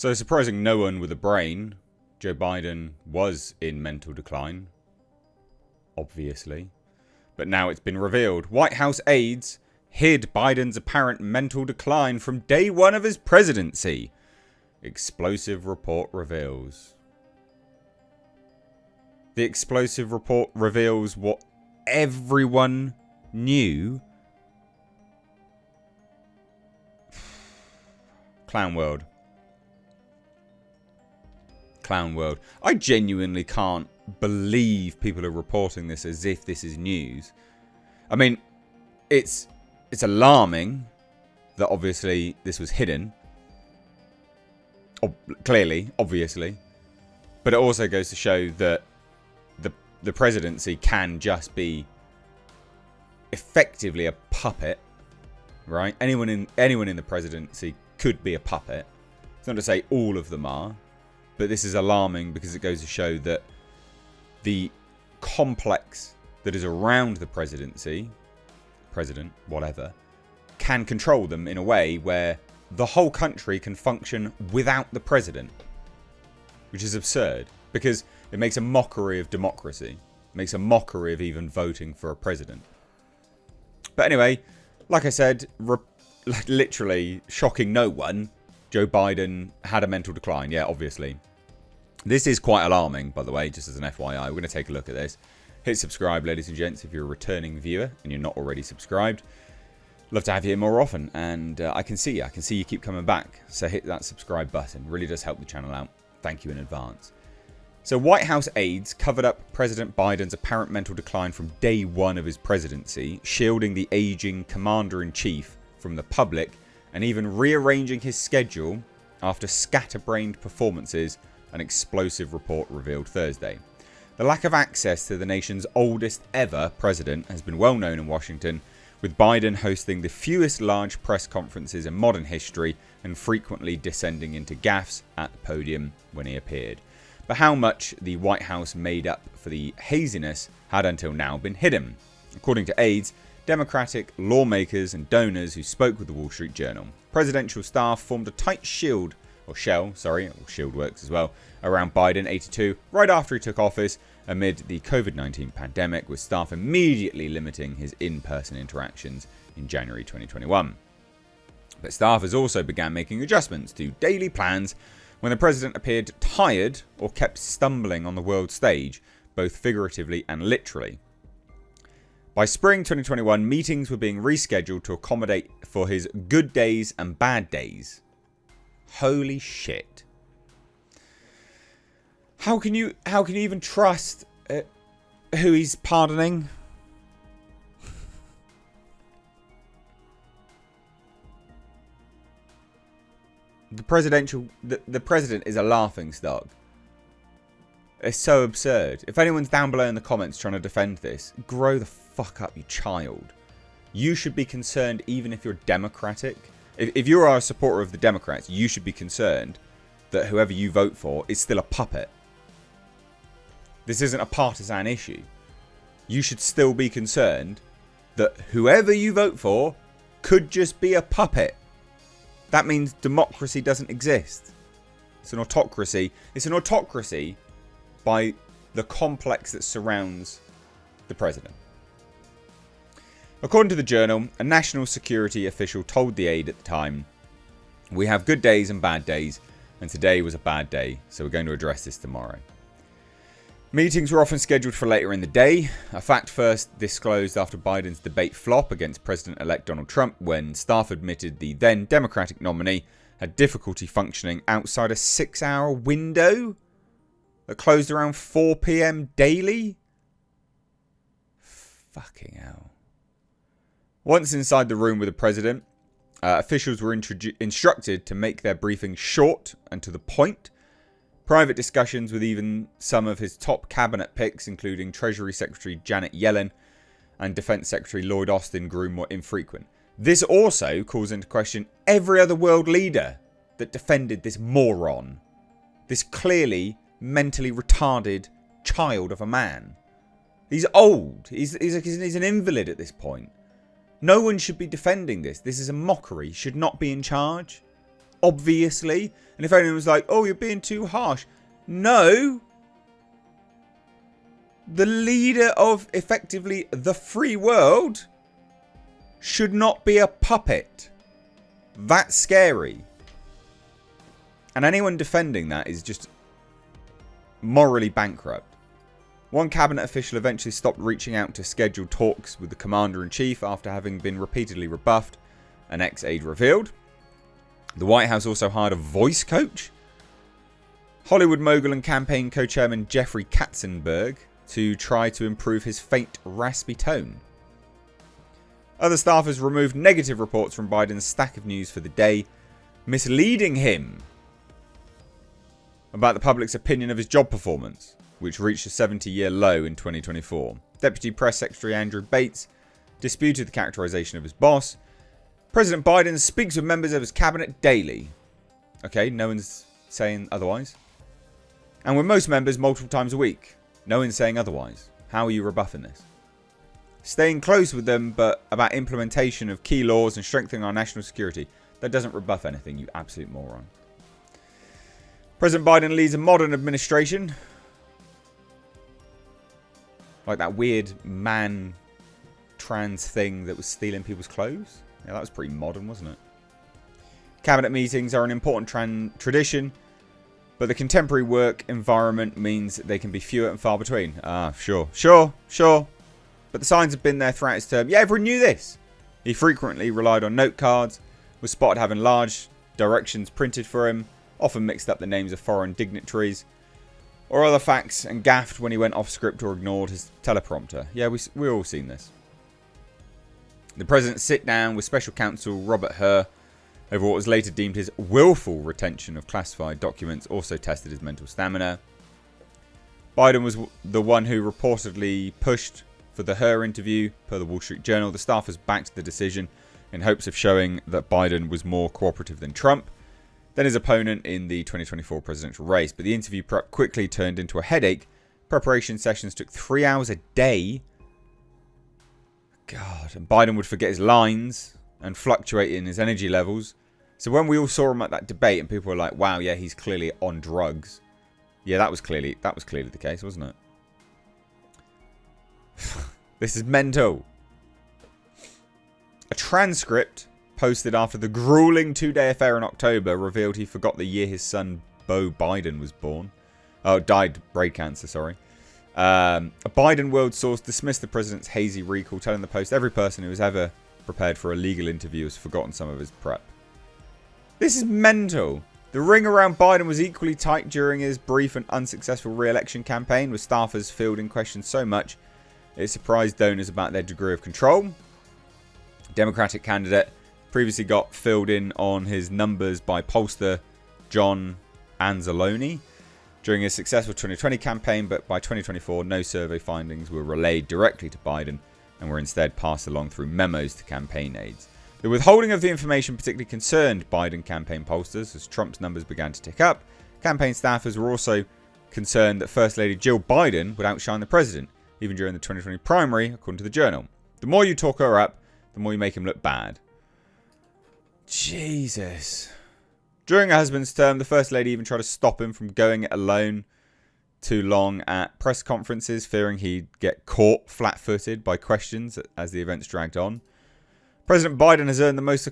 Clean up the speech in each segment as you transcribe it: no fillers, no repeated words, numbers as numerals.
So, surprising no one with a brain, Joe Biden was in mental decline. Obviously. But now it's been revealed. White House aides hid Biden's apparent mental decline from day one of his presidency. Explosive report reveals. The explosive report reveals what everyone knew. Clown world. Clown world. I genuinely can't believe people are reporting this as if this is news. I mean, it's alarming that obviously this was hidden. Clearly, obviously. But it also goes to show that the presidency can just be effectively a puppet, right? Anyone in the presidency could be a puppet. It's not to say all of them are, but this is alarming because it goes to show that the complex that is around the presidency, president, whatever, can control them in a way where the whole country can function without the president, which is absurd because it makes a mockery of democracy. It makes a mockery of even voting for a president. But anyway, like I said, literally shocking no one, Joe Biden had a mental decline. Yeah, obviously. This is quite alarming, by the way, just as an FYI. We're going to take a look at this. Hit subscribe, ladies and gents, if you're a returning viewer and you're not already subscribed. Love to have you here more often, and I can see you keep coming back. So hit that subscribe button. Really does help the channel out. Thank you in advance. So White House aides covered up President Biden's apparent mental decline from day one of his presidency, shielding the aging commander-in-chief from the public and even rearranging his schedule after scatterbrained performances, an explosive report revealed Thursday. The lack of access to the nation's oldest ever president has been well known in Washington, with Biden hosting the fewest large press conferences in modern history and frequently descending into gaffes at the podium when he appeared. But how much the White House made up for the haziness had until now been hidden. According to aides, Democratic lawmakers and donors who spoke with the Wall Street Journal, presidential staff formed a tight shield works as well, around Biden, 82, right after he took office amid the COVID-19 pandemic, with staff immediately limiting his in-person interactions in January 2021. But staffers also began making adjustments to daily plans when the president appeared tired or kept stumbling on the world stage, both figuratively and literally. By spring 2021, meetings were being rescheduled to accommodate for his good days and bad days. Holy shit. How can you even trust who he's pardoning? The president is a laughingstock. It's so absurd. If anyone's down below in the comments trying to defend this, grow the fuck up, you child. You should be concerned even if you're Democratic. If you are a supporter of the Democrats, you should be concerned that whoever you vote for is still a puppet. This isn't a partisan issue. You should still be concerned that whoever you vote for could just be a puppet. That means democracy doesn't exist. It's an autocracy. It's an autocracy by the complex that surrounds the president. According to the Journal, a national security official told the aide at the time, "We have good days and bad days, and today was a bad day, so we're going to address this tomorrow." Meetings were often scheduled for later in the day, a fact first disclosed after Biden's debate flop against President-elect Donald Trump, when staff admitted the then Democratic nominee had difficulty functioning outside a 6-hour window that closed around 4 p.m. daily. Fucking hell. Once inside the room with the president, officials were instructed to make their briefing short and to the point. Private discussions with even some of his top cabinet picks, including Treasury Secretary Janet Yellen and Defense Secretary Lloyd Austin, grew more infrequent. This also calls into question every other world leader that defended this moron. This clearly mentally retarded child of a man. He's old. He's an invalid at this point. No one should be defending this. This is a mockery. He should not be in charge. obviously. And if anyone was like, oh, you're being too harsh. No. The leader of, effectively, the free world should not be a puppet. That's scary. And anyone defending that is just morally bankrupt. One cabinet official eventually stopped reaching out to scheduled talks with the commander-in-chief after having been repeatedly rebuffed, an ex-aide revealed. The White House also hired a voice coach, Hollywood mogul and campaign co-chairman Jeffrey Katzenberg, to try to improve his faint, raspy tone. Other staffers removed negative reports from Biden's stack of news for the day, misleading him about the public's opinion of his job performance, which reached a 70-year low in 2024. Deputy Press Secretary Andrew Bates disputed the characterization of his boss. President Biden speaks with members of his cabinet daily. Okay, no one's saying otherwise. And with most members multiple times a week. No one's saying otherwise. How are you rebuffing this? Staying close with them, but about implementation of key laws and strengthening our national security. That doesn't rebuff anything, you absolute moron. President Biden leads a modern administration. Like that weird man trans thing that was stealing people's clothes. Yeah, that was pretty modern, wasn't it? Cabinet meetings are an important tradition, but the contemporary work environment means that they can be fewer and far between. Sure. But the signs have been there throughout his term. Yeah, everyone knew this. He frequently relied on note cards, was spotted having large directions printed for him, often mixed up the names of foreign dignitaries or other facts, and gaffed when he went off script or ignored his teleprompter. Yeah, we've all seen this. The president's sit down with special counsel Robert Hur over what was later deemed his willful retention of classified documents also tested his mental stamina. Biden was the one who reportedly pushed for the Hur interview. Per the Wall Street Journal, the staffers backed the decision in hopes of showing that Biden was more cooperative than Trump, then his opponent in the 2024 presidential race. But the interview prep quickly turned into a headache. Preparation sessions took 3 hours a day. God, and Biden would forget his lines and fluctuate in his energy levels. So when we all saw him at that debate and people were like, wow, yeah, he's clearly on drugs. Yeah, that was clearly the case, wasn't it? This is mental. A transcript posted after the grueling 2-day affair in October revealed he forgot the year his son Beau Biden was born. Oh, died brain cancer, sorry. A Biden world source dismissed the president's hazy recall, telling the Post every person who was ever prepared for a legal interview has forgotten some of his prep. This is mental. The ring around Biden was equally tight during his brief and unsuccessful re-election campaign, with staffers fielding questions so much it surprised donors about their degree of control. Democratic candidate previously got filled in on his numbers by pollster John Anzalone during his successful 2020 campaign, but by 2024 no survey findings were relayed directly to Biden and were instead passed along through memos to campaign aides. The withholding of the information particularly concerned Biden campaign pollsters as Trump's numbers began to tick up. Campaign staffers were also concerned that First Lady Jill Biden would outshine the president, even during the 2020 primary, according to the Journal. The more you talk her up, the more you make him look bad. Jesus. During her husband's term, the First Lady even tried to stop him from going it alone too long at press conferences, fearing he'd get caught flat-footed by questions as the events dragged on. President Biden has earned the most...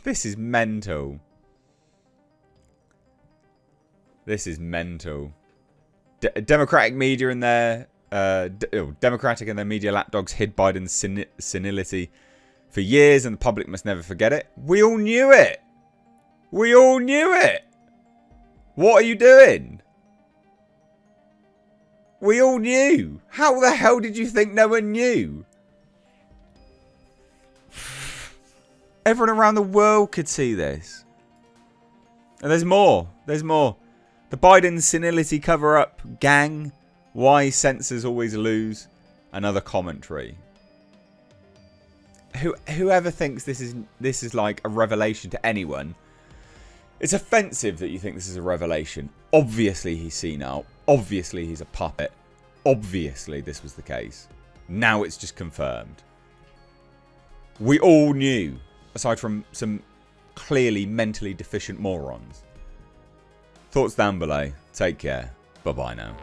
This is mental. This is mental. Democratic media and their... Democratic and their media lapdogs hid Biden's senility for years, and the public must never forget it. We all knew it. We all knew it. What are you doing? We all knew. How the hell did you think no one knew? Everyone around the world could see this. And there's more. There's more. The Biden senility cover-up gang. Why censors always lose. Another commentary. Whoever thinks this is like a revelation to anyone, it's offensive that you think this is a revelation. Obviously he's senile. Obviously he's a puppet. Obviously this was the case. Now it's just confirmed. We all knew, aside from some clearly mentally deficient morons. Thoughts down below. Take care. Bye-bye now.